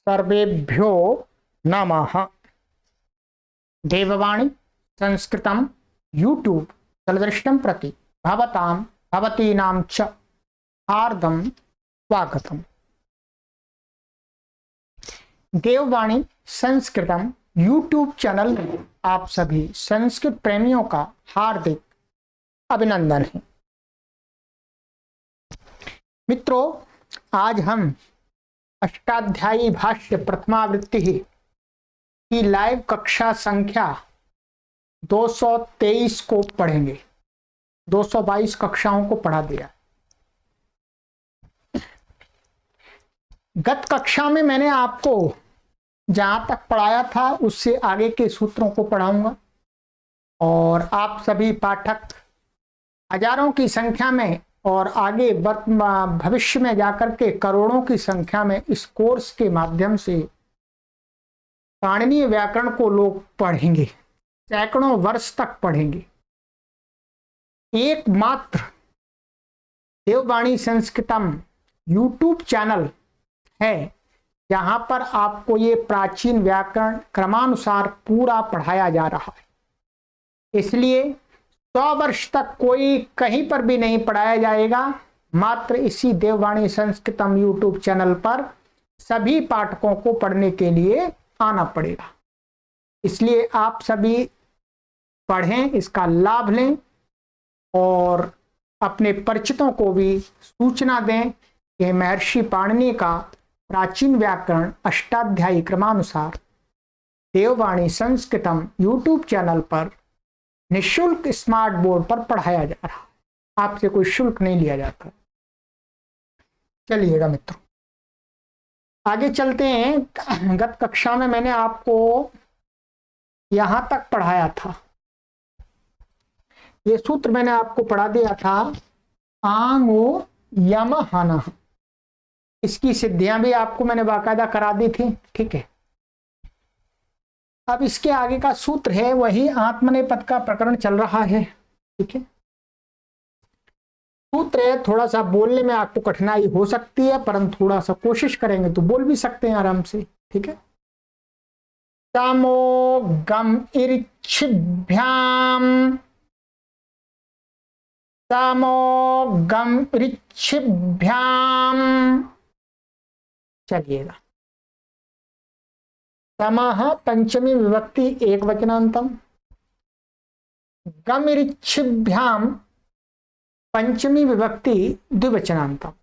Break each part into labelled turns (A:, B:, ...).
A: सर्वेभ्यो नमः। देववाणी संस्कृतं यूट्यूब चलदृष्टं प्रति भवतां भवतीनां च हार्दं स्वागतम्। देववाणी संस्कृतम यूट्यूब चैनल में आप सभी संस्कृत प्रेमियों का हार्दिक अभिनंदन है। मित्रों, आज हम अष्टाध्यायी भाष्य प्रथमावृत्ति की लाइव कक्षा संख्या 223 को पढ़ेंगे। 222 कक्षाओं को पढ़ा दिया। गत कक्षा में मैंने आपको जहां तक पढ़ाया था उससे आगे के सूत्रों को पढ़ाऊंगा और आप सभी पाठक हजारों की संख्या में और आगे भविष्य में जाकर के करोड़ों की संख्या में इस कोर्स के माध्यम से पाणिनीय व्याकरण को लोग पढ़ेंगे, सैकड़ों वर्ष तक पढ़ेंगे। एकमात्र देववाणी संस्कृतम यूट्यूब चैनल है जहां पर आपको ये प्राचीन व्याकरण क्रमानुसार पूरा पढ़ाया जा रहा है। इसलिए 100 वर्ष तक कोई कहीं पर भी नहीं पढ़ाया जाएगा, मात्र इसी देववाणी संस्कृतम यूट्यूब चैनल पर सभी पाठकों को पढ़ने के लिए आना पड़ेगा। इसलिए आप सभी पढ़ें, इसका लाभ लें और अपने परिचितों को भी सूचना दें कि महर्षि पाणिनि का प्राचीन व्याकरण अष्टाध्यायी क्रमानुसार देववाणी संस्कृतम यूट्यूब चैनल पर निःशुल्क स्मार्ट बोर्ड पर पढ़ाया जा रहा है। आपसे कोई शुल्क नहीं लिया जाता। चलिएगा मित्रों, आगे चलते हैं। गत कक्षा में मैंने आपको यहां तक पढ़ाया था। ये सूत्र मैंने आपको पढ़ा दिया था, आंगो यम हन। इसकी सिद्धियां भी आपको मैंने बाकायदा करा दी थी। ठीक है, अब इसके आगे का सूत्र है वही आत्मनेपद का प्रकरण चल रहा है। ठीक है, सूत्र है, थोड़ा सा बोलने में आपको कठिनाई हो सकती है, परंतु थोड़ा सा कोशिश करेंगे तो बोल भी सकते हैं आराम से। ठीक है, तमो गम इरिच्छिभ्याम, तमो गम इरिच्छिभ्याम। चलिएगा, तमः पंचमी विभक्ति एक वचनांतम, गमिरिच्छिभ्याम पंचमी विभक्ति द्विवचनांतम।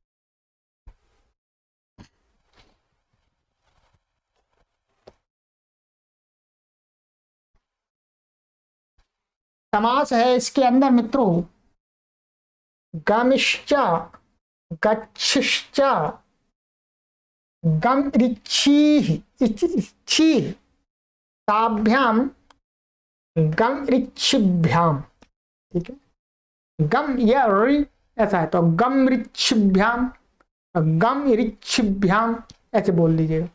A: समास है इसके अंदर मित्रों, गमिश्च गच्छिश्च गम ऋच्छी ताभ्याम गम ऋच्छिभ्याम। ठीक है, गम या रि ऐसा है तो गम ऋच्छिभ्याम, गम ऋच्छिभ्याम ऐसे बोल दीजिएगा।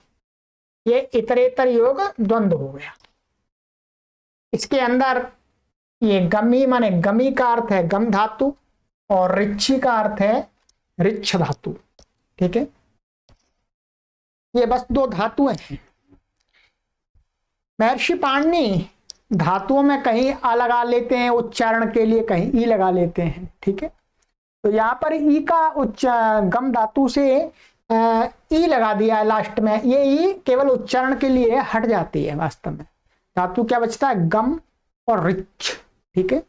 A: ये इतरेतर योग द्वंद्व हो गया। इसके अंदर ये गमी माने गमी का अर्थ है गम धातु और ऋच्छी का अर्थ है ऋच्छ धातु। ठीक है, ये बस दो धातुएं हैं। महर्षि पाणिनि धातुओं में कहीं आ लगा लेते हैं उच्चारण के लिए, कहीं ई लगा लेते हैं। ठीक है, तो यहाँ पर ई का गम धातु से ई लगा दिया है लास्ट में। ये ई केवल उच्चारण के लिए हट जाती है, वास्तव में धातु क्या बचता है, गम और रिच। ठीक है,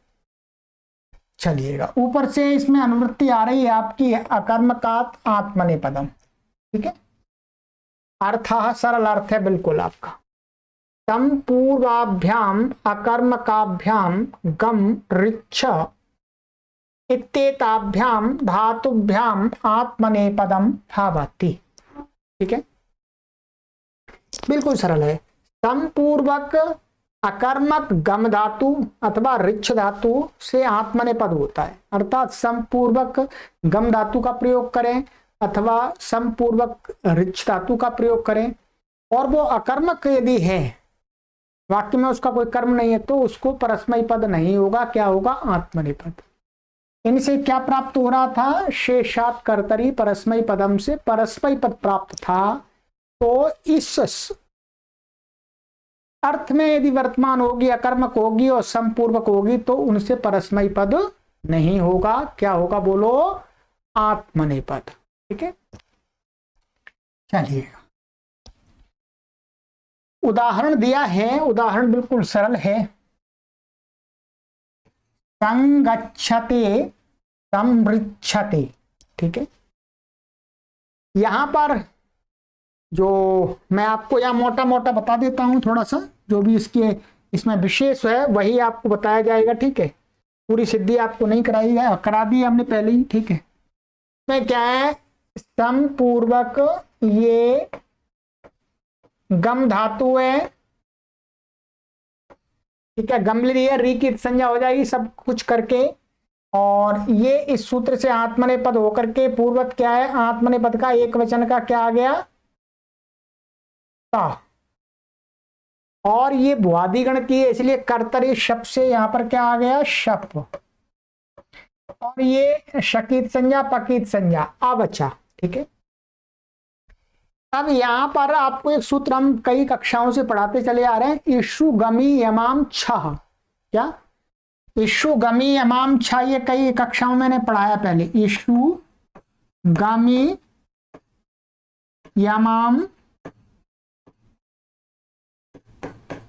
A: चलिएगा, ऊपर से इसमें अनुवृत्ति आ रही है आपकी अकर्मकात आत्मनेपदम। ठीक है, अर्थ सरल अर्थ है बिल्कुल आपका। तम पूर्वाभ्याम अकर्मकाभ्याम गम ऋच्छ इत्येताभ्याम धातुभ्याम आत्मनेपदम भावति। ठीक है, बिल्कुल सरल है। तम पूर्वक अकर्मक गम धातु अथवा ऋच्छ धातु से आत्मनेपद होता है, अर्थात समपूर्वक गम धातु का प्रयोग करें अथवा समपूर्वक ऋच्छ धातु का प्रयोग करें, और वो अकर्मक यदि है, वाक्य में उसका कोई कर्म नहीं है, तो उसको परस्मयी पद नहीं होगा, क्या होगा, आत्मनेपद। इनसे क्या प्राप्त हो रहा था, शेषात कर्तरी परस्मयी पदम से परस्मयी पद प्राप्त था। तो इस अर्थ में यदि वर्तमान होगी, अकर्मक होगी और समपूर्वक होगी तो उनसे परस्मयी पद नहीं होगा। क्या होगा बोलो? आत्मनेपद। ठीक है, चलिए उदाहरण दिया है, उदाहरण बिल्कुल सरल है। संगच्छते, समृच्छते। ठीक है, यहां पर जो मैं आपको यहाँ मोटा मोटा बता देता हूं, थोड़ा सा जो भी इसके इसमें विशेष है वही आपको बताया जाएगा। ठीक है, पूरी सिद्धि आपको नहीं कराई है, करा दी हमने पहले ही। ठीक है, में क्या है? समपूर्वक ये गम धातु है। ठीक है, गम ली है, री की संज्ञा हो जाएगी सब कुछ करके, और ये इस सूत्र से आत्मनेपद होकर के पूर्वक क्या है? आत्मनेपद का एक वचन का क्या आ गया? ता। और ये भुआदिगण की है, इसलिए कर्तरी शप से यहां पर क्या आ गया? शप। और ये शकीत संज्ञा, पकीत संज्ञा, अबचा। ठीक है, अब यहां पर आपको एक सूत्र हम कई कक्षाओं से पढ़ाते चले आ रहे हैं, इशु गमी यमाम छह। क्या? इशु गमी यमाम छह, ये कई कक्षाओं में मैंने पढ़ाया पहले। इशु गमी यमाम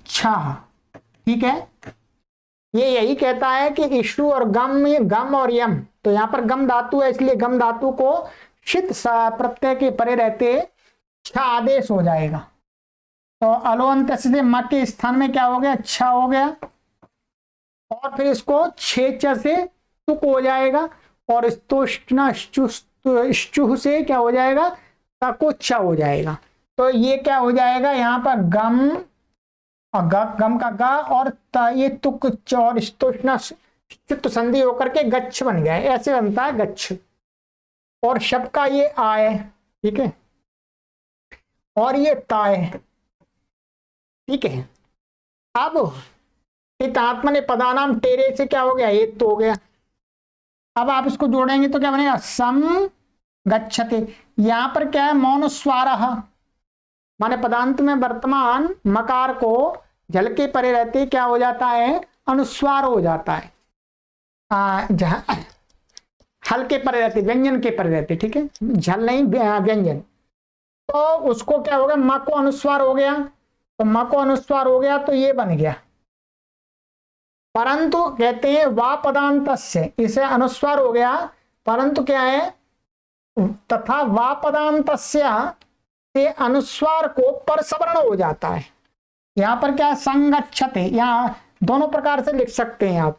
A: छह। ठीक है, ये यही कहता है कि इशु और गम और यम, तो यहां पर गम धातु है इसलिए गम धातु को शित प्रत्यय के परे रहते छ आदेश हो जाएगा। तो अलोअंत से म के स्थान में क्या हो गया? छ हो गया, और फिर इसको छे च से तुक हो जाएगा, और स्तुष्ण से क्या हो जाएगा? तको छ हो जाएगा। तो ये क्या हो जाएगा? यहाँ पर गम और गम का ग और ये तुक और स्तुष्ण संधि होकर के गच्छ बन गया। ऐसे बनता है गच्छ, और शब्द का ये आय। ठीक है, और ये ताय। ठीक है, अब आत्मने पदानाम टेरे से क्या हो गया? ये तो हो गया। अब आप इसको जोड़ेंगे तो क्या बनेगा? सम गच्छते। यहां पर क्या है? मौन स्वार, माने पदांत में वर्तमान मकार को जल के परे रहते क्या हो जाता है? अनुस्वार हो जाता है। जहां हल के परे रहते, व्यंजन के परे रहते। ठीक है, झल नहीं, व्यंजन। तो उसको क्या होगा? म को अनुस्वार हो गया, तो म को अनुस्वार हो गया तो ये बन गया। परंतु कहते हैं वा पदांत से, इसे अनुस्वार हो गया, परंतु क्या है? तथा वा पदांत से अनुस्वार को परसवर्ण हो जाता है। यहां पर क्या? संगच्छते, यहां दोनों प्रकार से लिख सकते हैं आप,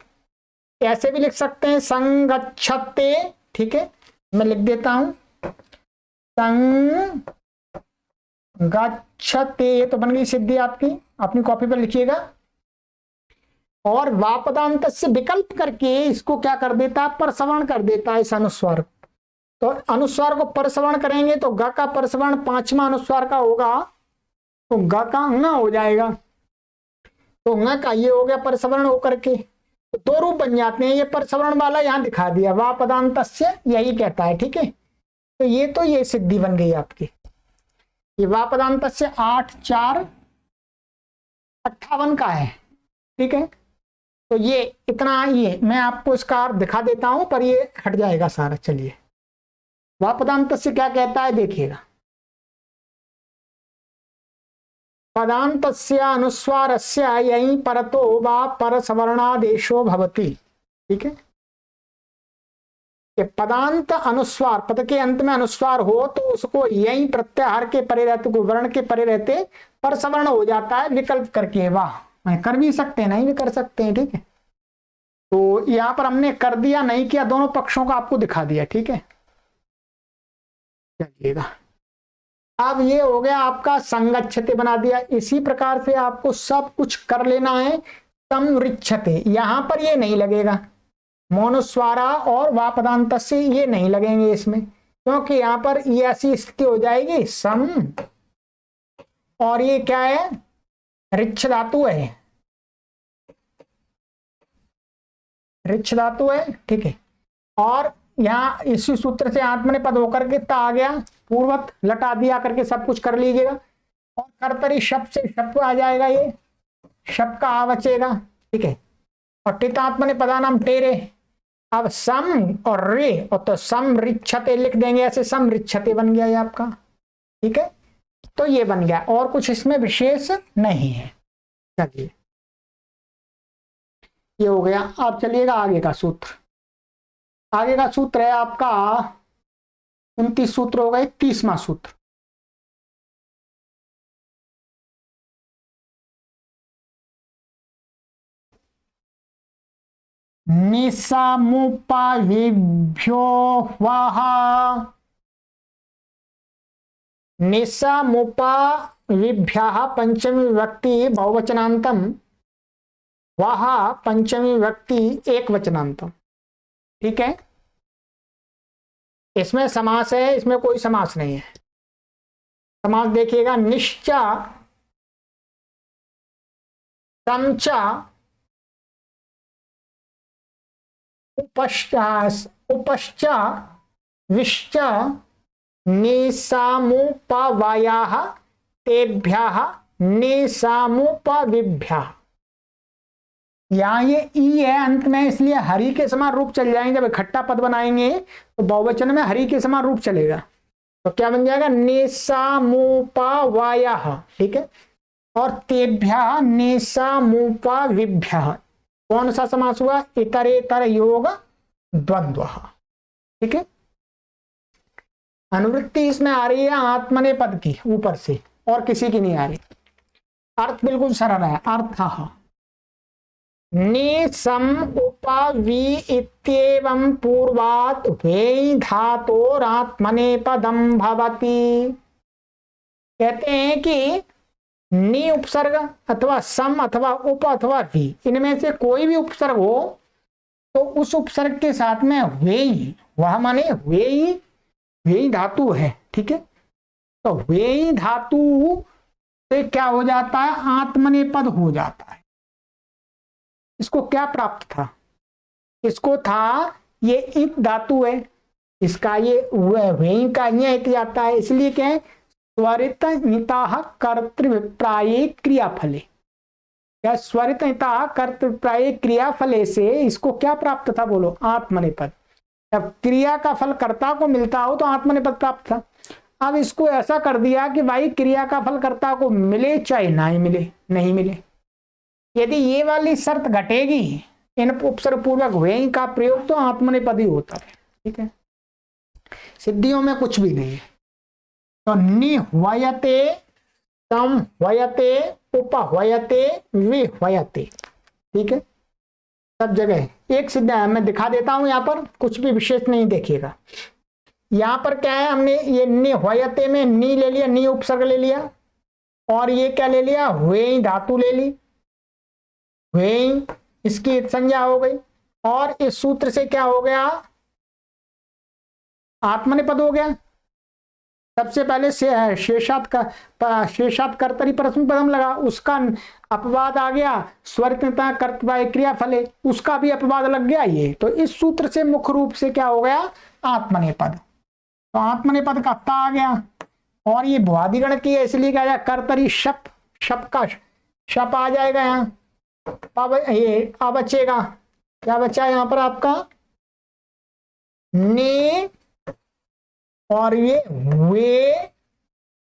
A: ऐसे भी लिख सकते हैं संगच्छते। ठीक है, मैं लिख देता हूं संगच्छते, तो बन गई सिद्धि आपकी, अपनी कॉपी पर लिखिएगा। और वापदांत से विकल्प करके इसको क्या कर देता है? परसवर्ण कर देता है इस अनुस्वार। तो अनुस्वार को परसवर्ण करेंगे तो ग का परसवर्ण पांचवा अनुस्वार का होगा, तो ग का ङ हो जाएगा। तो ङ का ये हो गया परसवर्ण होकर के, तो दो रूप बन जाते हैं। ये परसवर्ण वाला यहां दिखा दिया, वा पदांत यही कहता है। ठीक है, तो ये सिद्धि बन गई आपकी। ये वा पदांत 8 4 58 का है। ठीक है, तो ये इतना, ये मैं आपको इसका अर्थ दिखा देता हूं पर ये हट जाएगा सारा। चलिए, वा पदांत से क्या कहता है देखिएगा। पदांत अनुस्वार यही परतो वा परसवर्णादेशो भवति। ठीक है, पदांत अनुस्वार, पद के अंत में अनुस्वार हो तो उसको यही प्रत्याहार के परे रहते को वर्ण के परे रहते परसवर्ण हो जाता है विकल्प करके। वाह, कर भी सकते हैं, नहीं भी कर सकते हैं। ठीक है, तो यहां पर हमने कर दिया नहीं किया, दोनों पक्षों को आपको दिखा दिया। ठीक है, चलिएगा, अब ये हो गया आपका संगच्छते बना दिया। इसी प्रकार से आपको सब कुछ कर लेना है। समृच्छते, यहां पर ये नहीं लगेगा, मोनुस्वारा और वापदांत से ये नहीं लगेंगे इसमें, क्योंकि यहां पर ये ऐसी स्थिति हो जाएगी सम, और ये क्या है? रिच्छ धातु है, रिच्छ धातु है। ठीक है, और यहाँ इसी सूत्र से आत्मनेपद होकर के ता आ गया, पूर्वत लटा दिया करके सब कुछ कर लीजिएगा। और कर्तरी शब्द से शब्द आ जाएगा, ये शब्द का आ बचेगा, ठीक है। और टितात्मने पदानाम टेरे, अब सम और रे, और तो सम रिच्छते लिख देंगे, ऐसे सम रिच्छते बन गया ये आपका, ठीक है। तो ये बन गया, और कुछ इसमें विशेष नहीं है। चलिए ये हो गया। अब चलिएगा आगे का सूत्र। आगे का सूत्र है आपका 29 सूत्र होगा, 30वां सूत्र। निसामुपाविभ्यो वाह, निसामुपाविभ्यः पंचमी विभक्ति बहुवचनांतम, वाह पंचमी विभक्ति एक वचनांतम, ठीक है। इसमें समास है, इसमें कोई समास नहीं है। समास देखिएगा, निश्चा, समचा, उपश्चा, विश्चा, निसामुपवायाः तेभ्यः निसामुपविभ्यः। यहाँ ये ई है अंत में, इसलिए हरि के समान रूप चल जाएंगे। जब इकट्ठा पद बनाएंगे तो बहुवचन में हरि के समान रूप चलेगा, तो क्या बन जाएगा, निसामुपवायाः, ठीक है। और तेभ्यः निसामुपविभ्यः, कौन सा समास हुआ, इतरेतर योग द्वंद्व, ठीक है। अनुवृत्ति इसमें आ रही है आत्मनेपद की ऊपर से, और किसी की नहीं आ रही। अर्थ बिल्कुल सरल है, अर्थ निसम उपवि इत्येवं पूर्वात् वेई धातोरात्मनेपदं भवति। कहते हैं कि नि उपसर्ग अथवा सम अथवा उप अथवा वी, इनमें से कोई भी उपसर्ग हो तो उस उपसर्ग के साथ में वेई, वह माने वेई, वेई धातु है, ठीक है। तो वेई धातु से क्या हो जाता है, आत्मनेपद हो जाता है। इसको क्या प्राप्त था, इसको था ये इत धातु है, इसका ये वेई का इत जाता है, इसलिए क्या है, स्वरित निता कर्तृप्राये क्रियाफले, या स्वरित निता कर्तृप्राये क्रियाफले से इसको क्या प्राप्त था, बोलो, आत्मनेपद। जब क्रिया का फल कर्ता को मिलता हो तो आत्मनेपद प्राप्त था। अब इसको ऐसा कर दिया कि भाई क्रिया का फल कर्ता को मिले चाहे नहीं मिले, नहीं मिले। यदि ये वाली शर्त घटेगी इन उपसर्ग पूर्वक वेई का प्रयोग, तो आत्मनेपद ही होता है, ठीक है। सिद्धियों में कुछ भी नहीं है। तो निह्वयते, संह्वयते, उपह्वयते, विह्वयते, ठीक है। सब जगह एक सिद्ध है, मैं दिखा देता हूं, यहां पर कुछ भी विशेष नहीं देखिएगा। यहां पर क्या है, हमने ये निह्वयते में नी ले लिया, नी उपसर्ग ले लिया, और ये क्या ले लिया, वेई धातु ले ली, वेई इसकी संज्ञा हो गई। और इस सूत्र से क्या हो गया, आत्मनेपद हो गया। सबसे पहले शेषात कर्तरी परस्मै पदम लगा, उसका अपवाद आ गया, स्वरितता कर्तव्य क्रिया फले, उसका भी अपवाद लग गया ये। तो इस सूत्र से मुख्य रूप से क्या हो गया, आत्मनेपद। तो आत्मनेपद का ता आ गया, और ये भुआदिगण की है, इसलिए क्या जाएगा, कर्तरी शप, शप का शप आ जाएगा यहाँ। अब ये आ बचेगा, क्या बचा यहाँ पर आपका, ने, और ये वे,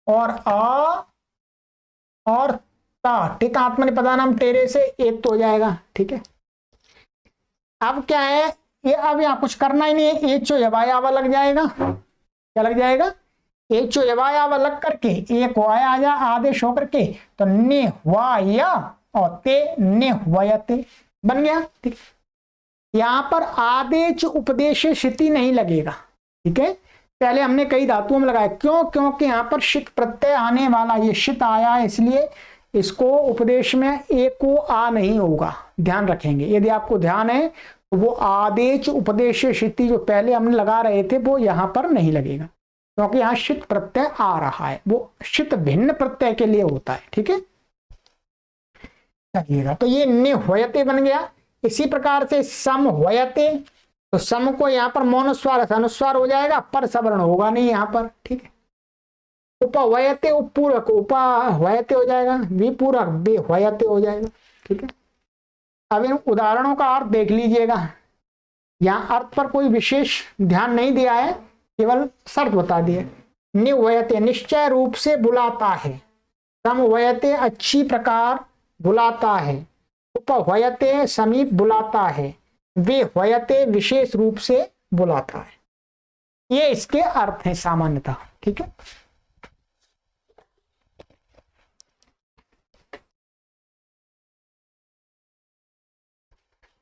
A: और आ, और ता, टित आत्मनेपदानाम टेरे से एक तो हो जाएगा, ठीक है। अब क्या है ये, अब यहाँ कुछ करना ही नहीं है, एचो यवायावा लग जाएगा। क्या लग जाएगा, एचो यवायावा लग करके एक वाया आ जा आदेश होकर के, तो ने वाया और ते ने वयते बन गया, ठीक। यहाँ पर आदेश उपदेश शिति नहीं लगेगा, ठीक है। पहले हमने कई धातुओं में लगाया, क्यों, क्योंकि यहाँ पर शित प्रत्यय आने वाला, ये शित आया है, इसलिए इसको उपदेश में एक को आ नहीं होगा, ध्यान रखेंगे। यदि आपको ध्यान है तो वो आदेश उपदेश शिति जो पहले हमने लगा रहे थे वो यहाँ पर नहीं लगेगा, क्योंकि यहाँ शित प्रत्यय आ रहा है, वो शित भिन्न प्रत्यय के लिए होता है, ठीक है। चलिएगा, तो ये निह्वयते बन गया। इसी प्रकार से समह्वयते, तो सम को यहाँ पर मौनुस्वार अनुस्वार हो जाएगा, पर सवर्ण होगा नहीं यहाँ पर, ठीक है। उपवयते उपपूरक उपवयते हो जाएगा, विपूरक विहवयते हो जाएगा, ठीक है। अब इन उदाहरणों का अर्थ देख लीजिएगा। यहाँ अर्थ पर कोई विशेष ध्यान नहीं दिया है, केवल शर्त बता दिए। निवयते निश्चय रूप से बुलाता है, समवयते अच्छी प्रकार बुलाता है, उपवयते समीप बुलाता है, विहवयते विशेष रूप से बुलाता है। ये इसके अर्थ हैं सामान्यतः, ठीक है।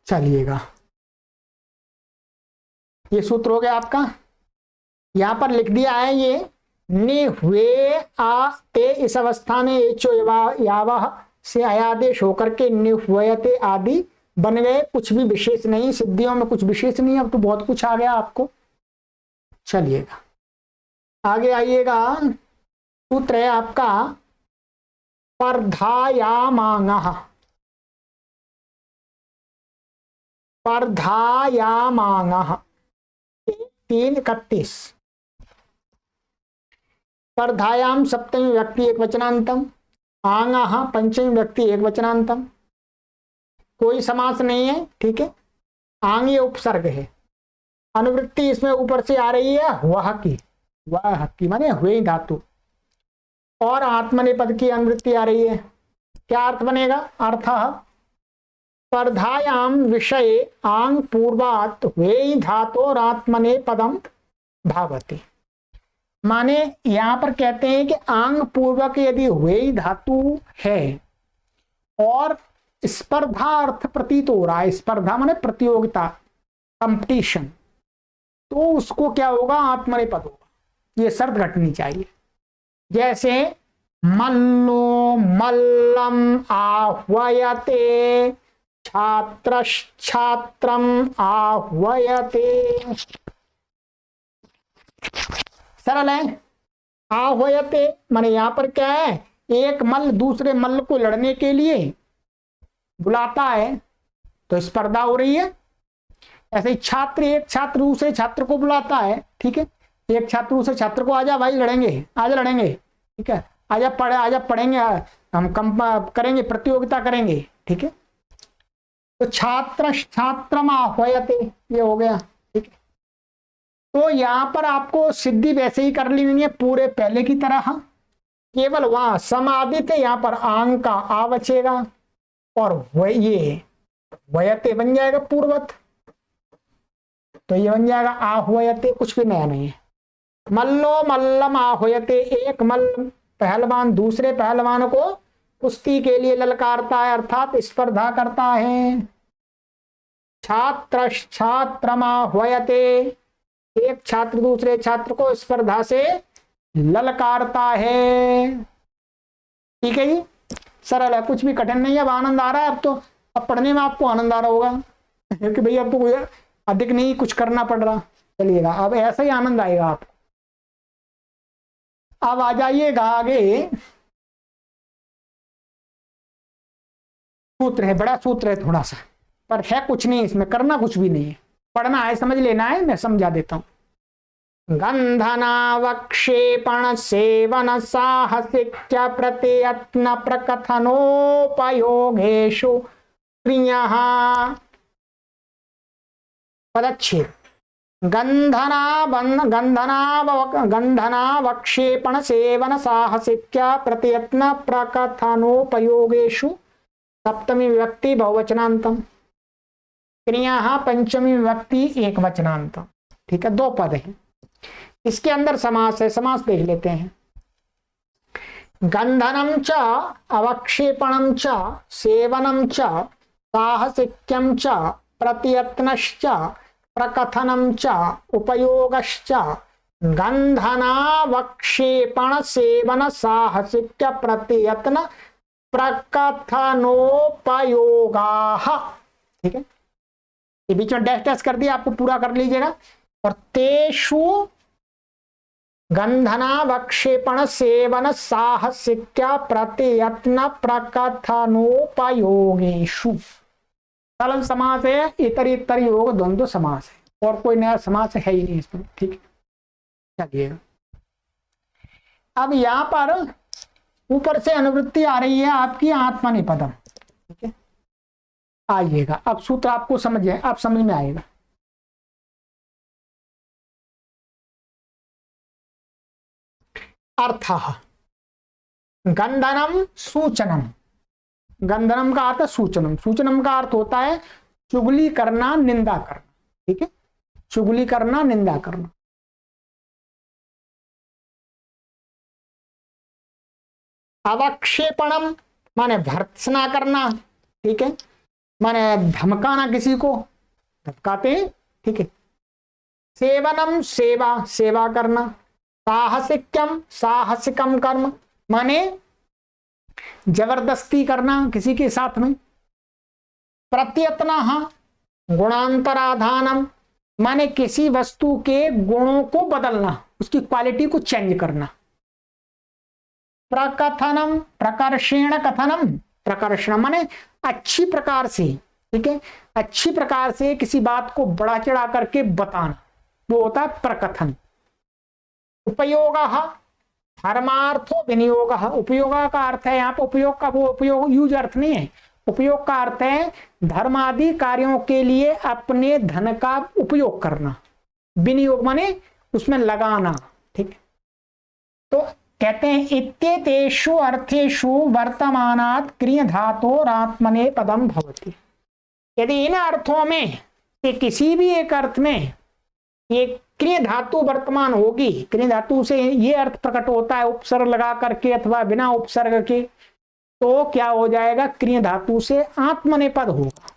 A: चलिएगा, ये सूत्र हो गया आपका। यहां पर लिख दिया है ये नि हुए आ ते, इस अवस्था में एचो यावह से अयादेश होकर के निहुयते आदि बन गए। कुछ भी विशेष नहीं, सिद्धियों में कुछ विशेष नहीं, अब तो बहुत कुछ आ गया आपको। चलिएगा आगे आइएगा, सूत्र है आपका स्पर्धायामांगः। स्पर्धायामांगः 3:31। स्पर्धायाम सप्तमी व्यक्ति एक वचनांतम, आंगः पंचमी व्यक्ति एक वचनांतम। कोई समास नहीं है, ठीक है। आंग ये उपसर्ग है, अनुवृत्ति इसमें ऊपर से आ रही है वह की माने हुए धातु, और आत्मनेपद की अनुवृत्ति आ रही है। क्या अर्थ बनेगा? अर्थ स्पर्धायाम विषय आंग पूर्वात हुए धातोर आत्मनेपदम भावति। माने यहां पर कहते हैं कि आंग पूर्वक यदि हुए धातु है और स्पर्धा अर्थ प्रतीत हो रहा है, स्पर्धा माने प्रतियोगिता, कंपटीशन, तो उसको क्या होगा? आत्मनेपद होगा। ये शर्त घटनी चाहिए। जैसे मल्लो मल्लम आह्वयते, छात्रम आह्वयते। सरल है। आह्वयते माने यहां पर क्या है? एक मल्ल दूसरे मल्ल को लड़ने के लिए बुलाता है, तो स्पर्धा हो रही है। ऐसे ही छात्र एक छात्र दूसरे छात्र को बुलाता है, ठीक है। एक छात्र दूसरे छात्र को आजा भाई लड़ेंगे, आजा लड़ेंगे, ठीक है, आजा पढ़ेंगे, हम कम करेंगे, प्रतियोगिता करेंगे, ठीक है। तो छात्रम आह्वयते ये हो गया, ठीक है। तो यहां पर आपको सिद्धि वैसे ही कर लेनी है पूरे पहले की तरह, केवल वहां समादित है, यहां पर आंग का आ बचेगा और ये वयते बन जाएगा पूर्वत, तो ये बन जाएगा आह्वयते, कुछ भी नया नहीं है। मल्लो मल्लम आह्वयते, एक मल्ल पहलवान दूसरे पहलवान को कुश्ती के लिए ललकारता है, अर्थात स्पर्धा करता है। छात्रम आह्वयते, एक छात्र दूसरे छात्र को स्पर्धा से ललकारता है, ठीक है जी। सरल है, कुछ भी कठिन नहीं है। अब आनंद आ रहा है, अब तो अब पढ़ने में आपको आनंद आ रहा होगा, क्योंकि भैया अब तो कोई अधिक नहीं कुछ करना पड़ रहा। चलिएगा, अब ऐसा ही आनंद आएगा आपको। अब आ जाइएगा आगे, सूत्र है, बड़ा सूत्र है थोड़ा सा, पर है कुछ नहीं, इसमें करना कुछ भी नहीं है, पढ़ना है, समझ लेना है। मैं समझा देता हूं। गंधनावक्षेपण सेवन साहसिक्य प्रत्यत्न प्रकथनोपयोगेषु क्रियाः। पदच्छेद गंधनावक्षेपण सेवन साहसिक्य प्रत्यत्न प्रकथनोपयोगेषु सप्तमी विभक्ति बहुवचनांतम, क्रियाः पंचमी विभक्ति एक वचनांतम, ठीक है। दो पद हैं, इसके अंदर समास है, समास देख लेते हैं। गंधनम च अवक्षेपणम च सेवनम च साहसिक्यम च प्रत्यत्नश्च प्रकथनम च उपयोगश्च गंधनावक्षेपण सेवन साहसिक्य प्रत्यत्न प्रकथनोपयोगाः, ठीक है। ये बीच में डैश डैश कर दिया, आपको पूरा कर लीजिएगा। और तेषु गंधनावक्षेपण सेवन साहसिक्य प्रत्यत्न प्रकथनोपयोगेषु। सरल समास है, इतर इतर योग द्वंद्व समास है। और कोई नया समास है ही नहीं इसमें। ठीक है, चलिए अब यहां पर ऊपर से अनुवृत्ति आ रही है आपकी आत्मनेपदम। ठीक है, आइएगा अब सूत्र आपको समझ है, आप समझ में आएगा। अर्थ गंधनम सूचनम, गंधनम का अर्थ सूचनम, सूचनम का अर्थ होता है चुगली करना, निंदा करना। ठीक है, चुगली करना, निंदा करना। अवक्षेपणम माने भर्त्सना करना। ठीक है, माने धमकाना, किसी को धमकाते हैं। ठीक है, सेवनम सेवा, सेवा करना। साहसिकम, साहसिकम कर्म माने जबरदस्ती करना किसी के साथ में। प्रत्यत्न गुणांतराधानम माने किसी वस्तु के गुणों को बदलना, उसकी क्वालिटी को चेंज करना। प्रकथनम, प्रकर्षेण कथनम, प्रकर्षण माने अच्छी प्रकार से। ठीक है, अच्छी प्रकार से किसी बात को बढ़ा चढ़ा करके बताना, वो होता है प्रकथन। उपयोग धर्मार्थो विनियोग, उपयोग का अर्थ है यहाँ पर, उपयोग का वो उपयोग यूज अर्थ नहीं है, उपयोग का अर्थ है धर्म आदि कार्यों के लिए अपने धन का उपयोग करना। विनियोग माने उसमें लगाना। ठीक, तो कहते हैं इत्येतेषु अर्थेषु वर्तमानात् क्रिय धातोरात्मनेपदम भवति। यदि इन अर्थों में से किसी भी एक अर्थ में ये क्रिय धातु वर्तमान होगी, क्रिय धातु से ये अर्थ प्रकट होता है उपसर्ग लगा करके अथवा बिना उपसर्ग के, तो क्या हो जाएगा, क्रिय धातु से आत्मनेपद होगा।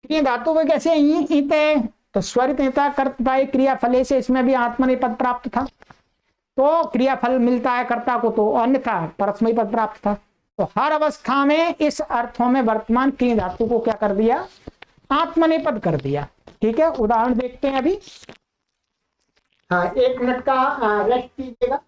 A: क्रिय धातु में कैसे इत है, तो स्वरित कर्तव्य क्रिया फले से इसमें भी आत्मनेपद प्राप्त था, तो क्रियाफल मिलता है कर्ता को, तो अन्यथा परस्मयी पद प्राप्त था। तो हर अवस्था में इस अर्थों में वर्तमान क्रिया धातु को क्या कर दिया, आत्मनेपद कर दिया। ठीक है, उदाहरण देखते हैं अभी। हाँ, 1 मिनट का रेस्ट कीजिएगा।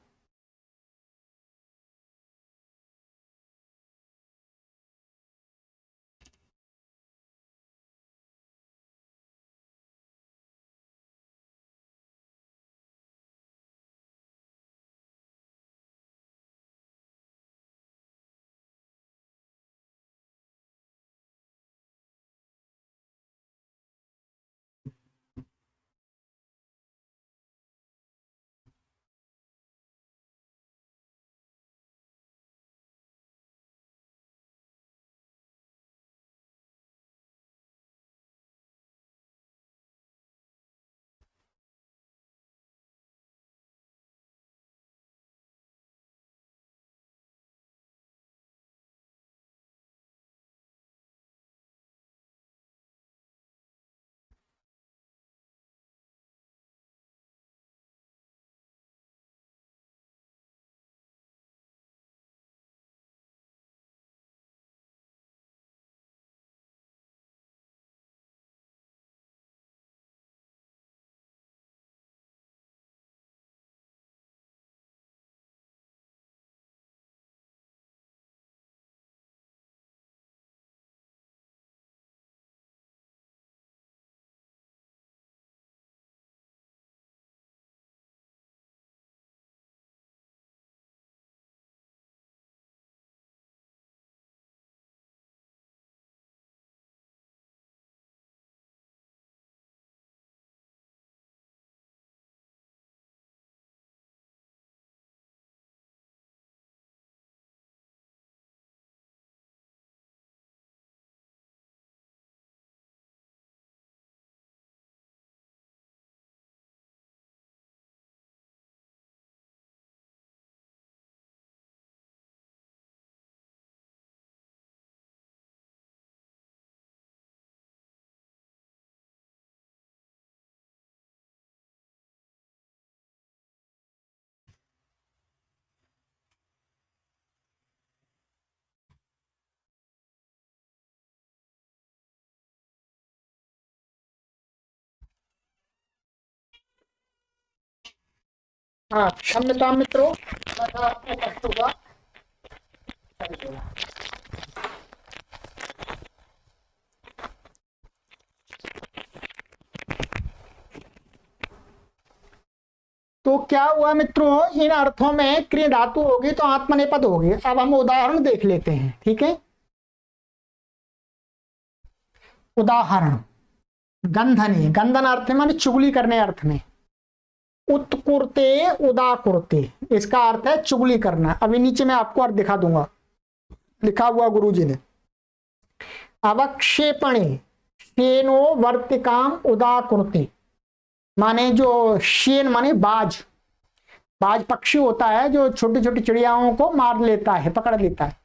A: हाँ, क्षम्यता मित्रों, आपको कष्ट हुआ। तो क्या हुआ मित्रों, इन अर्थों में क्रिया धातु होगी तो आत्मनेपद होगी। अब हम उदाहरण देख लेते हैं, ठीक है। उदाहरण, गंधनी, गंधन अर्थ में माने चुगली करने अर्थ में। उत्कुरते उदाकुरते, इसका अर्थ है चुगली करना। अभी नीचे मैं आपको अर्थ दिखा दूंगा, लिखा हुआ गुरुजी ने। अवक्षेपणे शेनो वर्तिकाम उदाकुरते, माने जो शेन माने बाज, बाज पक्षी होता है जो छोटी छोटी चिड़ियाओं को मार लेता है, पकड़ लेता है।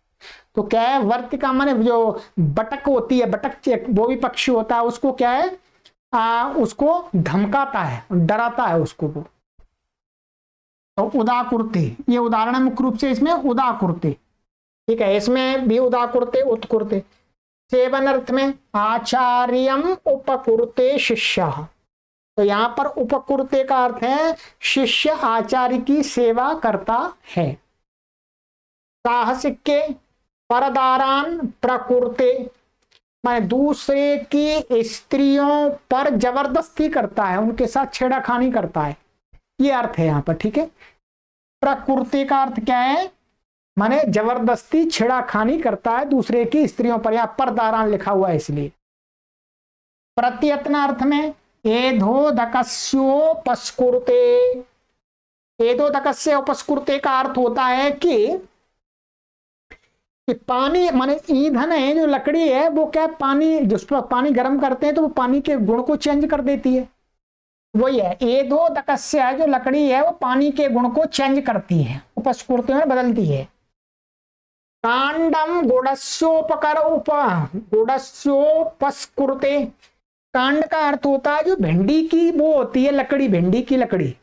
A: तो क्या है, वर्तिका माने जो बटक होती है, बटक वो भी पक्षी होता है, उसको क्या है, उसको धमकाता है, डराता है उसको वो। तो उदाकुरते, ये उदाहरण है मुख्य रूप से इसमें उदाकुरते, ठीक है। इसमें भी उदाकुरते उत्कुरते। सेवन अर्थ में आचार्यम उपकुरते शिष्य, तो यहां पर उपकुरते का अर्थ है शिष्य आचार्य की सेवा करता है। साहसिक के परदारान प्रकुरते, मैं दूसरे की स्त्रियों पर जबरदस्ती करता है, उनके साथ छेड़ाखानी करता है, ये अर्थ है यहां पर, ठीक है। प्रकुरते का अर्थ क्या है, माने जबरदस्ती छेड़ाखानी करता है दूसरे की स्त्रियों पर, यहां पर दारान लिखा हुआ है इसलिए। प्रत्यत्न अर्थ में एधोदकस्योपस्कुरते, एधोदकस्योपस्कुरते का अर्थ होता है कि पानी माने ईंधन है, जो लकड़ी है वो क्या, पानी जिस पर पानी गर्म करते हैं तो वो पानी के गुण को चेंज कर देती है, वही है। एधोदकस्य जो लकड़ी है वो पानी के गुण को चेंज करती है, उपस्कुरते में बदलती है। कांडम गुड़स्योपकर गुड़स्योपस्कुरते, कांड का अर्थ होता है जो भिंडी की वो होती है लकड़ी, भिंडी की लकड़ी,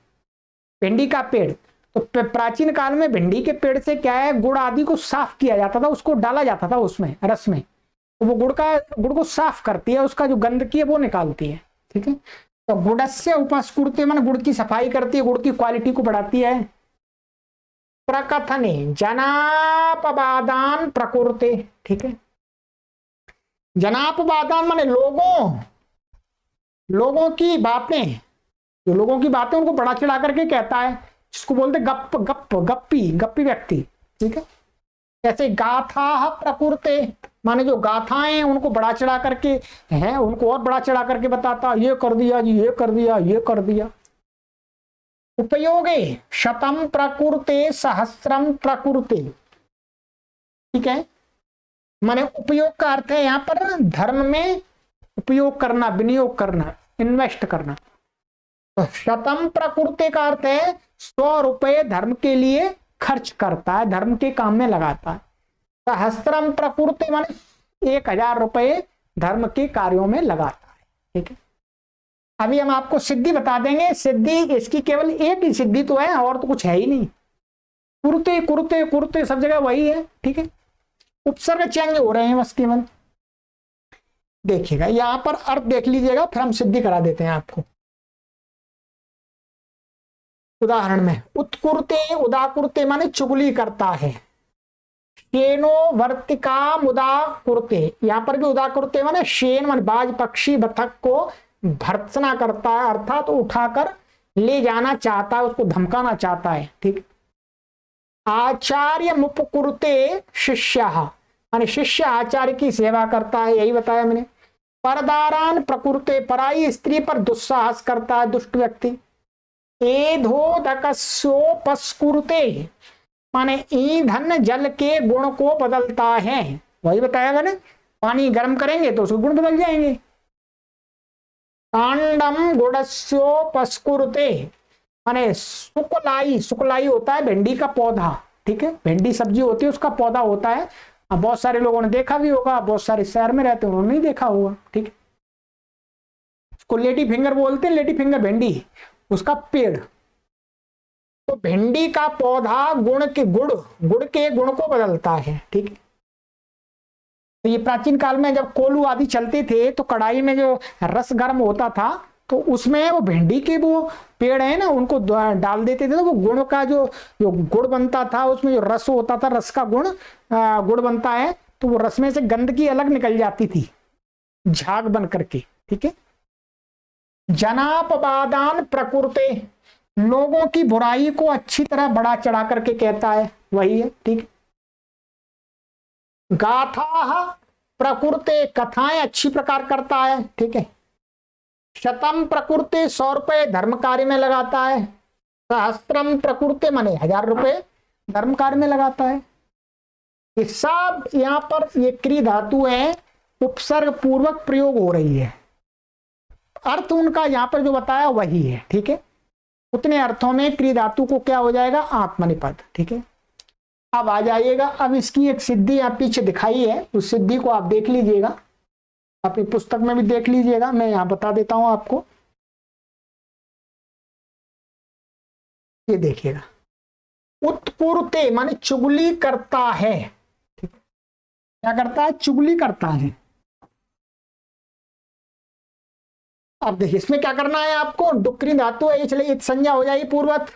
A: भिंडी का पेड़। तो प्राचीन काल में भिंडी के पेड़ से क्या है, गुड़ आदि को साफ किया जाता था, उसको डाला जाता था उसमें रस में, तो वो गुड़ को साफ करती है, उसका जो गंदगी है वो निकालती है, ठीक है। तो गुड़स्य उपस्कुरते माने गुड़ की सफाई करती है, गुड़ की क्वालिटी को बढ़ाती है। प्रकथने जनापवादान प्रकुरते, ठीक है। जनापवादान माने लोगों की बातें, जो लोगों की बातें उनको बड़ा चढ़ा करके कहता है, जिसको बोलते गप्पी व्यक्ति, ठीक है। जैसे गाथा प्रकुरते, माने जो गाथाएं हैं उनको बड़ा चढ़ा करके हैं, उनको और बड़ा चढ़ा करके बताता, ये कर दिया जी, ये कर दिया, ये कर दिया। उपयोगे शतम प्रकुरते सहस्रम प्रकुरते, ठीक है। माने उपयोग का अर्थ है यहां पर धर्म में उपयोग करना, विनियोग करना, इन्वेस्ट करना। तो शतम प्रकुरते का अर्थ है 100 रुपए धर्म के लिए खर्च करता है, धर्म के काम में लगाता है। सहस्त्रम प्रकुरते माने 1000 रुपए धर्म के कार्यों में लगाता है, ठीक है। अभी हम आपको सिद्धि बता देंगे, सिद्धि इसकी केवल एक ही सिद्धि तो है, और तो कुछ है ही नहीं। कुरते कुरते कुरते सब जगह वही है, ठीक है। उपसर्ग चेंज हो रहे हैं बस केवल। देखिएगा यहां पर अर्थ देख लीजिएगा, फिर हम सिद्धि करा देते हैं आपको। उदाहरण में उत्कुरते उदाकुरते माने चुगली करता है। शेनो वर्तिका उदाकुरते, यहां पर भी उदाकुरते माने शेन माने बाज पक्षी बतख को भर्त्सना करता है, अर्थात तो उठाकर ले जाना चाहता है, उसको धमकाना चाहता है, ठीक। आचार्य मुपकुरते शिष्य, माने शिष्य आचार्य की सेवा करता है, यही बताया मैंने। परदारान प्रकुरते, पराई स्त्री पर दुस्साहस करता है दुष्ट व्यक्ति। एधोदकस्योपस्कुरते माने ईंधन जल के गुण को बदलता है, वही बताया मैंने, पानी गर्म करेंगे तो उसके गुण बदल जाएंगे। कांडम गुड़स्योपस्कुरते माने सुकलाई, सुकलाई होता है भिंडी का पौधा, ठीक है। भिंडी सब्जी होती है, उसका पौधा होता है। अब बहुत सारे लोगों ने देखा भी होगा, बहुत सारे शहर में रहते हैं उन्होंने नहीं देखा होगा, ठीक है। उसको लेडी फिंगर बोलते हैं, लेडी फिंगर भिंडी, उसका पेड़। तो भिंडी का पौधा गुड़ के गुण को बदलता है, ठीक है। तो ये प्राचीन काल में जब कोलू आदि चलते थे तो कढ़ाई में जो रस गर्म होता था तो उसमें वो भिंडी के वो पेड़ है ना, उनको डाल देते थे, तो वो गुड़ का जो गुड़ बनता था, उसमें जो रस होता था, रस का गुड़ बनता है, तो वो रस में से गंदगी अलग निकल जाती थी झाग बन करके, ठीक है। जनापवादान प्रकुरते लोगों की बुराई को अच्छी तरह बड़ा चढ़ा करके कहता है, वही है। ठीक। गाथा प्रकृते, कथाएं अच्छी प्रकार करता है। ठीक है। शतम प्रकृति, 100 रुपए धर्म कार्य में लगाता है। सहस्त्रम प्रकृति माने 1000 रुपए धर्म कार्य में लगाता है। ये सब यहां पर ये क्री धातु है, उपसर्ग पूर्वक प्रयोग हो रही है। अर्थ उनका यहां पर जो बताया वही है। ठीक है। उतने अर्थों में क्री धातु को क्या हो जाएगा, आत्मनिपद। ठीक है। अब आ जाइएगा, अब इसकी एक सिद्धि यहां पीछे दिखाई है, उस सिद्धि को आप देख लीजिएगा, अपनी पुस्तक में भी देख लीजिएगा, मैं यहां बता देता हूं आपको। ये देखिएगा, उत्पुरते माने चुगली करता है। ठीक है। क्या करता है, चुगली करता है। अब देखिए इसमें क्या करना है आपको, डुक्री धातु है इसलिए इत संज्ञा हो जाएगी पूर्वत,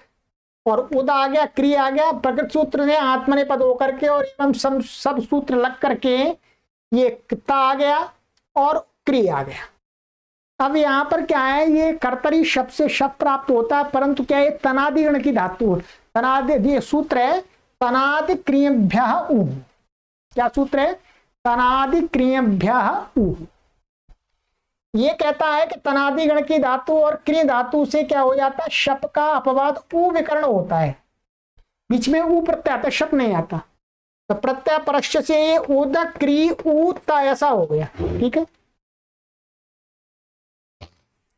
A: और उद आ गया, क्रिय आ गया, प्रकृत सूत्र ने आत्मनेपद होकर के और एवं सब सूत्र लग करके ये किता आ गया और क्रिय आ गया। अब यहां पर क्या है, ये कर्तरी शब्द से शब्द प्राप्त होता है, परंतु क्या है, तनादिगण की धातु। तनादि ये सूत्र है, तनादि क्रियभ्य उ। क्या सूत्र है, तनादि क्रियभ्य उ। ये कहता है कि तनादिगण की धातु और क्रिय धातु से क्या हो जाता है, शप का अपवाद उ विकर्ण होता है, बीच में उ प्रत्यय आता, शप नहीं आता। तो प्रत्यय परश्च से उद क्री उ ता ऐसा हो गया। ठीक है।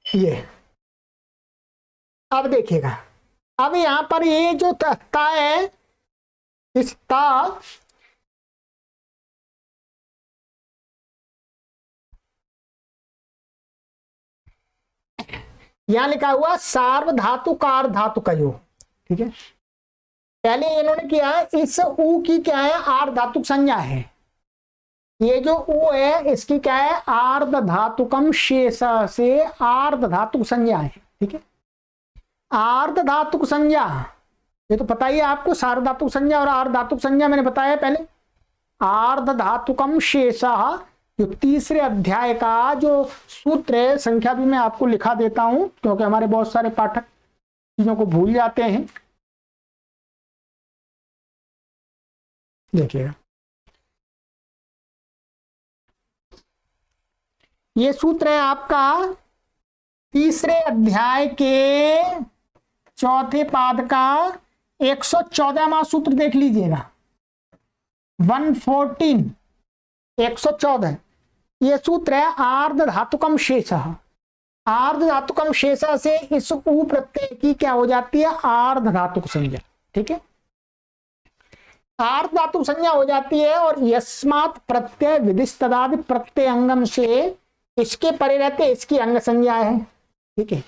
A: ये अब देखिएगा, अब यहां पर ये जो ता है, इस ता यहां लिखा हुआ सार्वधातुकार धातु का योग। ठीक है। पहले इन्होंने किया, इस उ की क्या है, आर्ध धातुक संज्ञा है। ये जो उ है इसकी क्या है, आर्ध धातुकम शेष से आर्ध धातुक संज्ञा है। ठीक है। आर्ध धातुक संज्ञा ये तो पता ही है आपको, सार्वधातुक संज्ञा और आर्ध धातुक संज्ञा मैंने बताया पहले। आर्ध धातुकम शेष, जो तीसरे अध्याय का जो सूत्र है, संख्या भी मैं आपको लिखा देता हूं क्योंकि हमारे बहुत सारे पाठक चीजों को भूल जाते हैं। देखिएगा, ये सूत्र है आपका तीसरे अध्याय के चौथे पाद का 114वां सूत्र, देख लीजिएगा 114 114। ये सूत्र है आर्ध धातुकम शेष। आर्ध धातुकम शेष से इस उ प्रत्यय की क्या हो जाती है, आर्ध धातुक संज्ञा। ठीक है। आर्ध धातुक संज्ञा हो जाती है, और यस्मात् प्रत्यय विधिस्तदादि प्रत्यय अंगम से इसके परे रहते इसकी अंग संज्ञा है। ठीक है।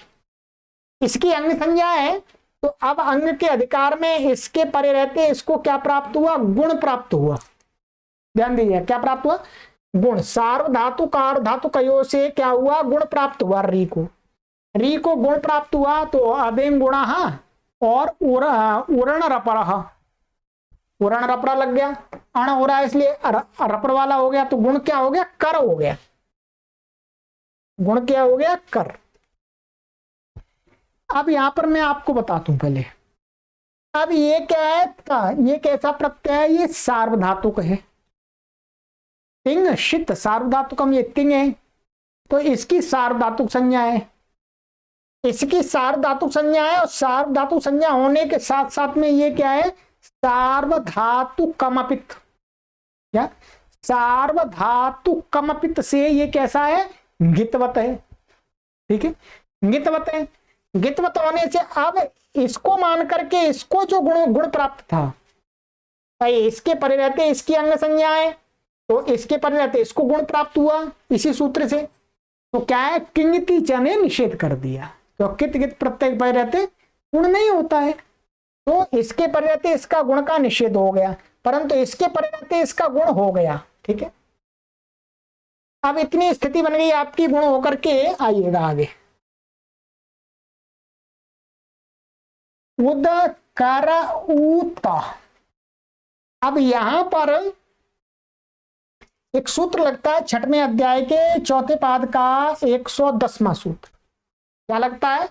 A: इसकी अंग संज्ञा है, तो अब अंग के अधिकार में इसके परे रहते इसको क्या प्राप्त हुआ, गुण प्राप्त हुआ। ध्यान दीजिए, क्या प्राप्त हुआ, गुण। सार्वधातु कार धातु कयो से क्या हुआ, गुण प्राप्त हुआ। री को गुण प्राप्त हुआ, तो अदें गुण और उरण रपरा लग गया, अण हो रहा है इसलिए रपर वाला हो गया, तो गुण क्या हो गया, कर हो गया। गुण क्या हो गया, कर। अब यहां पर मैं आपको बताता हूं पहले, अब ये क्या है, ये कैसा प्रत्यय है, ये सार्वधातुक है। तिंग शित सार्वधातुकम, ये तिंग है, तो इसकी सार्वधातुक संज्ञा है। इसकी सार्वधातुक संज्ञा है, और सार्वधातुक संज्ञा होने के साथ साथ में ये क्या है, सार्वधातुकमपित। क्या, सार्वधातुकमपित से ये कैसा है, गितवत है। ठीक है। गितवत है। गितवत होने से अब इसको मान करके इसको जो गुण प्राप्त था, भाई इसके परे रहते इसकी अंग संज्ञा है, तो इसके परे रहते इसको गुण प्राप्त हुआ इसी सूत्र से। तो क्या है, किंगति च ने निषेध कर दिया, तो कित गित प्रत्यय परे रहते गुण नहीं होता है, तो इसके परे रहते इसका गुण का निषेध हो गया, परंतु इसके परे रहते इसका गुण हो गया। ठीक है। अब इतनी स्थिति बन गई आपकी गुण होकर के, आइएगा आगे। उद कर ऊत। अब यहां पर एक सूत्र लगता है छठवें अध्याय के चौथे पाद का 110वां सूत्र। क्या लगता है,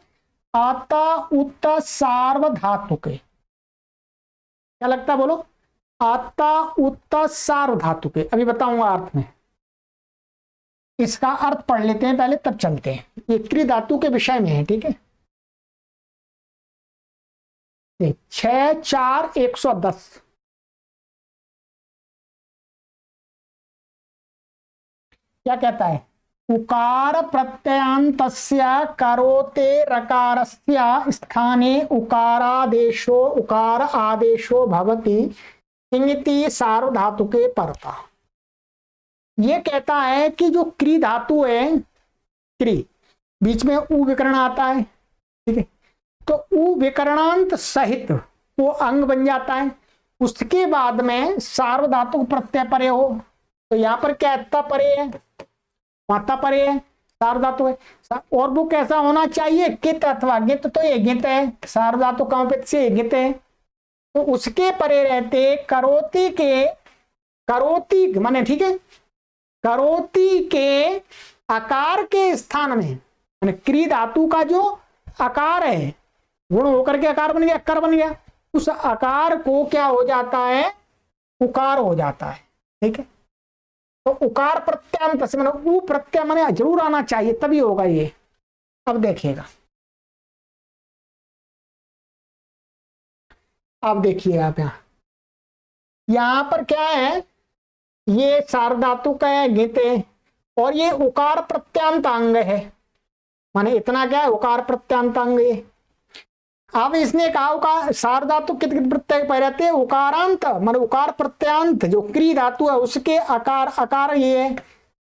A: आता उत सार्वधातुके, क्या लगता है बोलो? आता उत सार्वधातुके। अभी बताऊंगा अर्थ में, इसका अर्थ पढ़ लेते हैं पहले, तब चलते हैं। ये क्री धातु के विषय में है, ठीक है। 6 4 110। क्या कहता है? उकार प्रत्ययांतस्य करोते रकारस्य स्थाने उकारादेशो उकार आदेशो भवति इंगिति सार्वधातुके परता। ये कहता है कि जो क्री धातु है, क्री, बीच में उ विकर्ण आता है, ठीक है, तो उ विकरणांत सहित वो अंग बन जाता है। उसके बाद में सार्वधातुक प्रत्यय परे हो, तो यहां पर क्या है? त परे है, माता परे है, सार्वधातु है। और वो कैसा होना चाहिए? कित अथवा गित, तो ये गित है, सार्वधातु कामपित से गित है। तो उसके परे रहते करोती के, करोती माने, ठीक है, करोती के आकार के स्थान में, माने क्री धातु का जो आकार है, गुण होकर के आकार बन गया, कर बन गया, उस आकार को क्या हो जाता है? उकार हो जाता है, ठीक है। तो उकार प्रत्यांत से, मतलब उ प्रत्यय माने जरूर आना चाहिए, तभी होगा ये। अब देखिएगा, अब देखिएगा आप यहां पर क्या है? ये सार्वधातु का है, गित है, और ये उकार प्रत्यांत अंग है, माने इतना क्या है? उकार प्रत्यांत अंग है। अब इसने कहा उकार सार्वधातु कित प्रत्यय पर रहते हैं? उकारांत, माने उकार प्रत्यांत जो क्री धातु है उसके आकार, आकार ये है,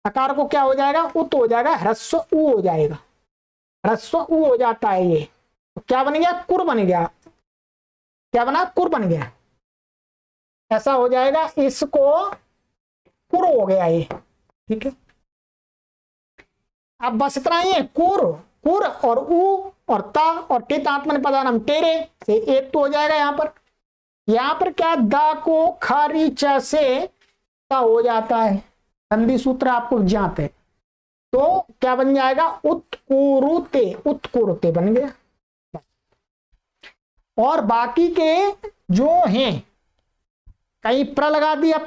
A: आकार को क्या हो जाएगा? उत हो जाएगा, ह्रस्व उ हो जाएगा, ह्रस्व उ हो जाता है। ये तो क्या बन गया? कुर बन गया। क्या बना? कुर बन गया, ऐसा हो जाएगा। इसको कुर हो गया ये, ठीक है। अब बस इतना ही है, कुर, कुर और उ और ता और टित आत्मन पदानम तेरे से एक तो हो जाएगा। यहां पर क्या? दा को खारी च से ता हो जाता है, संधि सूत्र आपको ज्ञात है, तो क्या बन जाएगा? उत्कुरुते, उत्कुरुते बन गया। और बाकी के जो हैं, कहीं प्र लगा दिया,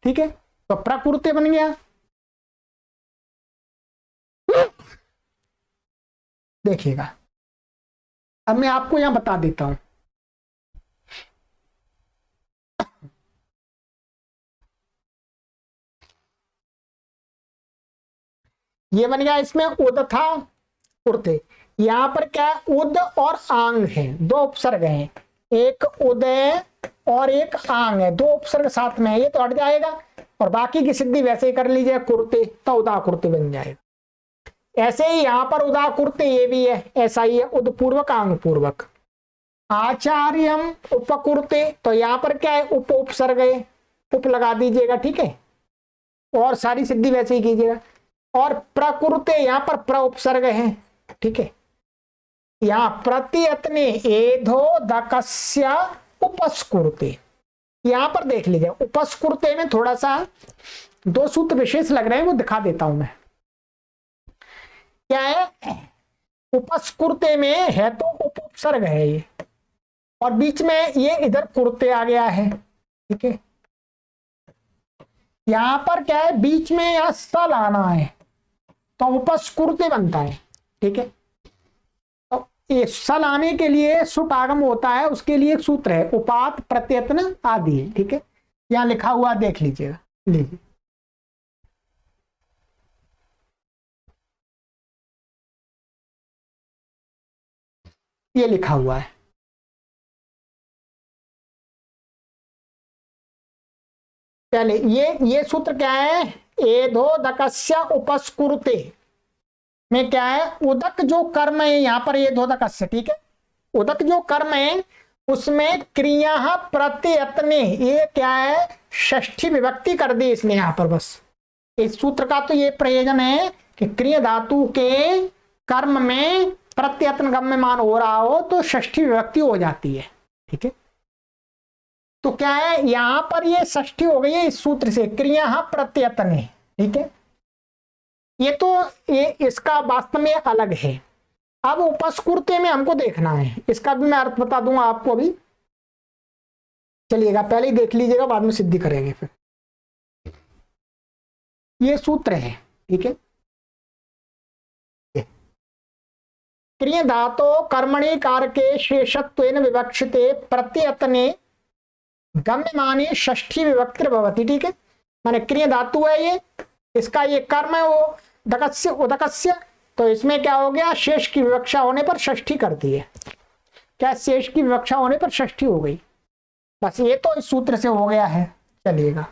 A: ठीक है, तो प्रकुरुते बन गया। देखिएगा, अब मैं आपको यहां बता देता हूं। ये बन गया, इसमें उद था, उड़ते। यहां पर क्या है? उद और आंग है, दो उपसर्ग हैं, एक उदय और एक आंग है, दो उपसर्ग साथ में है, ये तो हट जाएगा। और बाकी की सिद्धि वैसे ही कर लीजिए, कुर्ते, तो उदा कुर्ते बन जाएगा। ऐसे ही यहां पर उदा कुर्ते ये भी है, ऐसा ही है, उद पूर्वक आंग पूर्वक। आचार्यम उपकुर्ते, तो यहां पर क्या है? उप उपसर्ग है, उप लगा दीजिएगा, ठीक है, और सारी सिद्धि वैसे ही कीजिएगा। और प्रकुर्ते, यहां पर प्र उपसर्ग है, ठीक है। यहां प्रतियत्ने एधो दकस्य उपस्कुर्ते, यहां पर देख लीजिए, उपस्कुर्ते में थोड़ा सा दो सूत्र विशेष लग रहे हैं, वो दिखा देता हूं मैं। क्या है? उपस्कुर्ते में है तो उप उपसर्ग है ये, और बीच में ये इधर कुर्ते आ गया है, ठीक है। यहां पर क्या है? बीच में यहां सल आना है, तो उपस्कुर्ते बनता है, ठीक है। तो ये सल आने के लिए सुट आगम होता है, उसके लिए एक सूत्र है, उपात प्रत्यत्न आदि, ठीक है। यहां लिखा हुआ देख लीजिएगा, लीजिए, ये लिखा हुआ है। पहले ये सूत्र क्या है? एधो दकस्य उपस्कुरुते में क्या है? उदक जो कर्म है, यहां पर ये धोदकस्य, ठीक है, उदक जो कर्म है उसमें क्रिया प्रत्ययत्ने, ये क्या है? षष्ठी विभक्ति कर दी इसने यहां पर। बस इस सूत्र का तो ये प्रयोजन है कि क्रिया धातु के कर्म में प्रत्ययत्न गम्यमान हो रहा हो तो षष्ठी विभक्ति हो जाती है, ठीक है। तो क्या है? यहां पर ये षष्ठी हो गई है इस सूत्र से, क्रिया प्रत्ययत्ने, ठीक है। ये तो ये इसका वास्तव में अलग है। अब उपस्कुर्ते में हमको देखना है, इसका भी मैं अर्थ बता दूंगा आपको अभी, चलिएगा पहले ही देख लीजिएगा, बाद में सिद्धि करेंगे फिर। ये सूत्र है, ठीक है। क्रिय धातो कर्मणि कारके शेषत्वेन विवक्षिते प्रत्ययतने गम्यमाने षष्ठी विभक्ति भवति, ठीक है। माने क्रिय धातु है ये, इसका ये कर्म है वो दकस्य उदकस्य, तो इसमें क्या हो गया, शेष की विवक्षा होने पर षष्ठी कर दी है। क्या शेष की विवक्षा होने पर षष्ठी हो गई, बस ये तो इस सूत्र से हो गया है। चलिएगा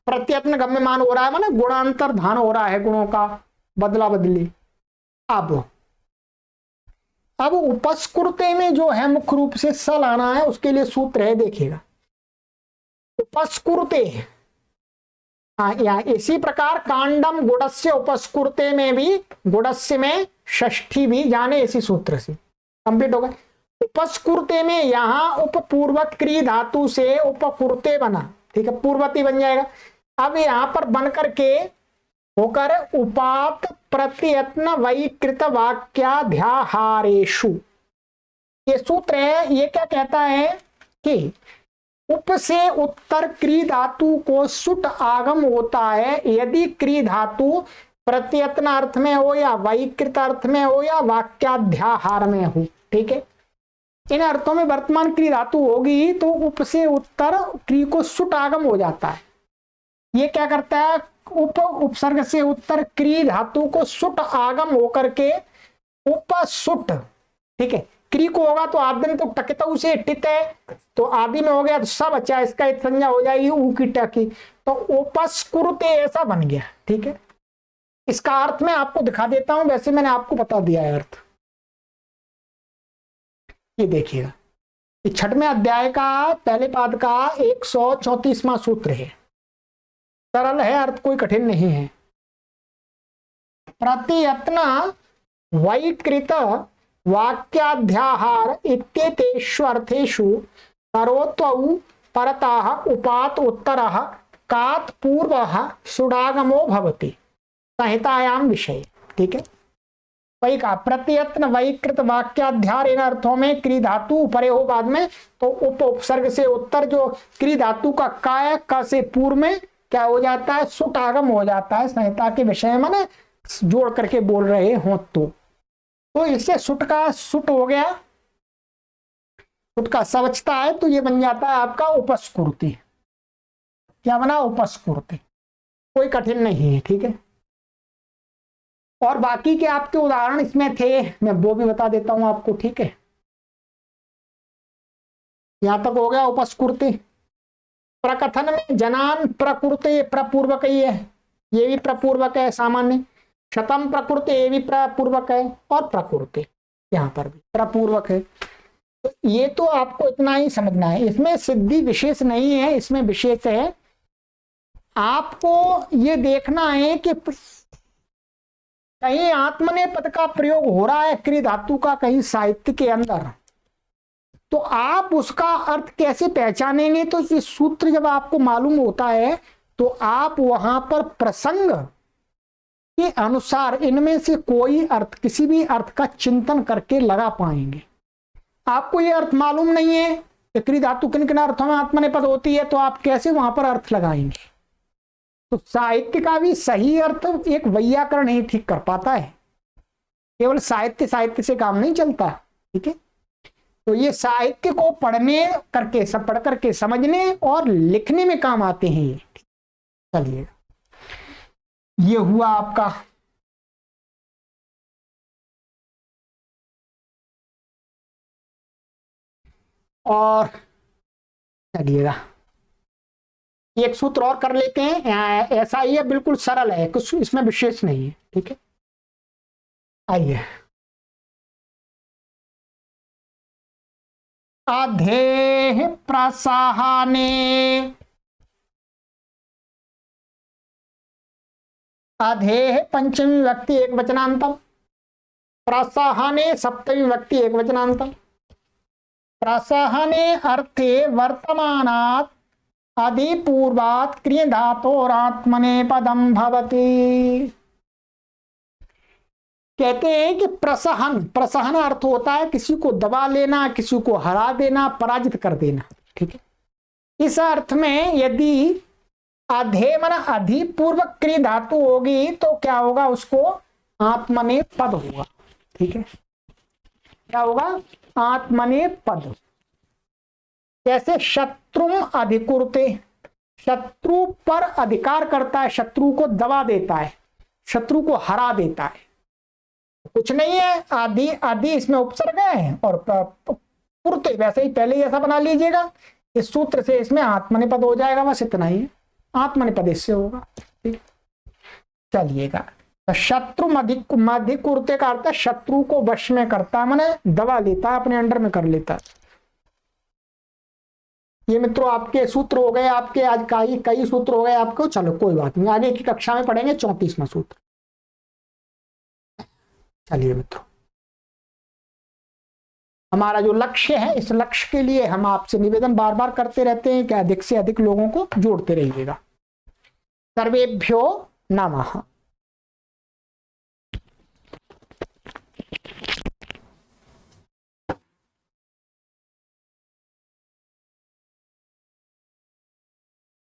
A: प्रत्यत्न गम्यमान हो रहा है, माने गुणांतर धान हो रहा है, गुणों का बदला बदली। अब उपस्कुर्ते में जो है मुख्य रूप से स लाना है, उसके लिए सूत्र है, देखिएगा उपस्कुर्ते। हाँ, या इसी प्रकार कांडम गुड़स्य उपस्कुर्ते में भी गुड़स्य में षष्ठी भी जाने, इसी सूत्र से कंप्लीट हो गए। उपस्कुर्ते में यहां उपपूर्वक क्री धातु से उपकुर्ते बना, ठीक है, पूर्वती बन जाएगा। अब यहां पर बन करके होकर उपात प्रत्यत्न वैकृत वाक्याध्याहारेषु, ये सूत्र है। ये क्या कहता है कि उप से उत्तर क्री धातु को सुट आगम होता है यदि क्री धातु प्रत्यत्न अर्थ में हो या वैकृत अर्थ में हो या वाक्याध्याहार में हो, ठीक है। इन अर्थों में वर्तमान क्री धातु होगी तो उप से उत्तर क्री को सुट आगम हो जाता है। ये क्या करता है, उपसर्ग से उत्तर क्री धातु को सुट आगम होकर के उपसुट, ठीक है। क्री को होगा तो आदि तो टकतऊ से टित है, तो आदि में हो गया तो सब अच्छा, इसका एक संज्ञा हो जाएगी ऊ की टकी, तो उपस्कुरुते ऐसा बन गया, ठीक है। इसका अर्थ मैं आपको दिखा देता हूं, वैसे मैंने आपको बता दिया है अर्थ। ये देखिएगा, ये 6वें अध्याय का पहले पाद का 134वां सूत्र है, सरल है, अर्थ कोई कठिन नहीं है। प्रत्यत्न वैकृत वाक्याध्याहार इत्येतेषु अर्थेषु करोत्वौ परतः उपात उत्तरः कात् पूर्वः सुडागमो भवति संहितायां विषय, ठीक है। वही कहा प्रत्यत्न वैकृत वाक्याध्यार, इन अर्थों में क्री धातु परे हो बाद में, तो उपसर्ग से उत्तर जो क्री धातु का काय का से पूर्व में क्या हो जाता है, सुटागम हो जाता है संहिता के विषय में ना, जोड़ करके बोल रहे हो तो इससे सुट का सुट हो गया, सुट का सवचता है, तो ये बन जाता है आपका उपस्कुर्ति। क्या बना, उपस्कुर्ति, कोई कठिन नहीं है, ठीक है। और बाकी के आपके उदाहरण इसमें थे, मैं वो भी बता देता हूं आपको, ठीक है। यहां तक हो गया उपस्कुर्ति। प्रकथन में जनान प्रकृति प्रपूर्वक ही है, ये भी प्रपूर्वक है सामान्य। शतम प्रकृति ये भी प्रपूर्वक है, और प्रकृति यहाँ पर भी प्रपूर्वक है। तो ये तो आपको इतना ही समझना है, इसमें सिद्धि विशेष नहीं है, इसमें विशेष है आपको ये देखना है कि कहीं आत्मने पद का प्रयोग हो रहा है क्री धातु का कहीं साहित्य के अंदर, तो आप उसका अर्थ कैसे पहचानेंगे। तो ये सूत्र जब आपको मालूम होता है तो आप वहां पर प्रसंग के अनुसार इनमें से कोई अर्थ, किसी भी अर्थ का चिंतन करके लगा पाएंगे। आपको ये अर्थ मालूम नहीं है क्री धातु किन किन अर्थों में आत्मने पद होती है, तो आप कैसे वहां पर अर्थ लगाएंगे। तो साहित्य का भी सही अर्थ एक वैयाकरण ही ठीक कर पाता है, केवल साहित्य से काम नहीं चलता, ठीक है। तो ये साहित्य को पढ़ने करके, सब पढ़ करके समझने और लिखने में काम आते हैं ये। चलिए, ये हुआ आपका और चलिएगा एक सूत्र और कर लेते हैं, ऐसा ही है, बिल्कुल सरल है, कुछ इसमें विशेष नहीं है, ठीक है। आइए, अधेह प्रसाहने, अधेह पंचमी विभक्ति एक वचनांतम, प्रसाहने सप्तमी विभक्ति एक वचनांतम। प्रसाहने अर्थे वर्तमानात् अधिपूर्वात् क्रिय धातोरात्मने पदम भवति। कहते हैं कि प्रसहन, प्रसहन अर्थ होता है किसी को दबा लेना, किसी को हरा देना, पराजित कर देना। ठीक है, इस अर्थ में यदि अधे मन अधिपूर्वक क्रिय धातु होगी तो क्या होगा, उसको आत्मनेपद होगा। ठीक है, क्या होगा, आत्मनेपद। जैसे शत्रुम अधिकुरुते, शत्रु पर अधिकार करता है, शत्रु को दबा देता है, शत्रु को हरा देता है। कुछ नहीं है, आदि आदि इसमें उपसर्ग है और पुरते, वैसे ही पहले ही ऐसा बना लीजिएगा, इस सूत्र से इसमें आत्मनेपद हो जाएगा, बस इतना ही है, आत्मनेपद इससे होगा। ठीक, चलिएगा, तो शत्रु मध्य कुर्ते का अर्थ शत्रु को वश में करता है, माने दबा लेता है, अपने अंडर में कर लेता है। ये मित्रों आपके सूत्र हो गए, आपके आज कई सूत्र हो गए आपको। चलो कोई बात नहीं, आगे की कक्षा में पढ़ेंगे 34वां सूत्र। चलिए मित्रों, हमारा जो लक्ष्य है, इस लक्ष्य के लिए हम आपसे निवेदन बार बार करते रहते हैं कि अधिक से अधिक लोगों को जोड़ते रहिएगा। सर्वेभ्यो नमः।